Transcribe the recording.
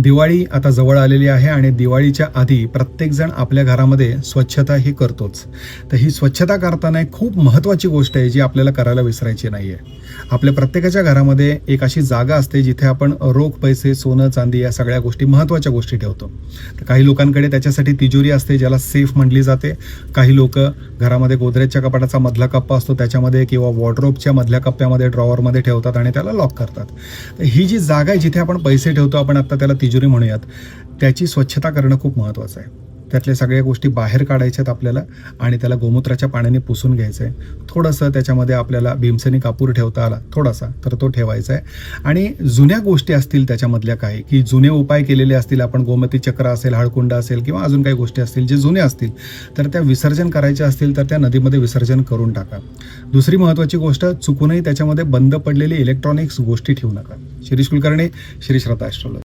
दिवाळी आता जवळ आलेली आहे आणि दिवाळीच्या आधी प्रत्येकजण आपल्या घरामध्ये स्वच्छता ही करतोच. तर ही स्वच्छता करताना एक खूप महत्त्वाची गोष्ट आहे जी आपल्याला करायला विसरायची नाही आहे. आपल्या प्रत्येकाच्या घरामध्ये एक अशी जागा असते जिथे आपण रोख पैसे, सोनं, चांदी या सगळ्या गोष्टी, महत्त्वाच्या गोष्टी ठेवतो. तर काही लोकांकडे त्याच्यासाठी तिजोरी असते ज्याला सेफ म्हटली जाते. काही लोक घरामध्ये गोदरेजच्या कपाटाचा मधला कप्पा असतो त्याच्यामध्ये किंवा वॉर्डरोबच्या मधल्या कप्प्यामध्ये, ड्रॉवरमध्ये ठेवतात आणि त्याला लॉक करतात. तर ही जी जागा आहे जिथे आपण पैसे ठेवतो, आपण आत्ता त्याला तिजोरी म्हणूयात, त्याची स्वच्छता करणं खूप महत्त्वाचं आहे. त्यातल्या सगळ्या गोष्टी बाहेर काढायच्यात आपल्याला आणि त्याला गोमूत्राच्या पाण्याने पुसून घ्यायचं आहे. थोडंसं त्याच्यामध्ये आपल्याला भीमसेनी कापूर ठेवता आला थोडासा तर तो ठेवायचा आहे. आणि जुन्या गोष्टी असतील त्याच्यामधल्या काही की जुने उपाय केलेले असतील, आपण गोमती चक्र असेल, हळकुंड असेल किंवा अजून काही गोष्टी असतील जे जुने असतील, तर त्या विसर्जन करायच्या असतील तर त्या नदीमध्ये विसर्जन करून टाका. दुसरी महत्त्वाची गोष्ट, चुकूनही त्याच्यामध्ये बंद पडलेली इलेक्ट्रॉनिक्स गोष्टी ठेवू नका. शिरीष कुलकर्णी, श्री श्रद्धा ॲस्ट्रोलॉजी.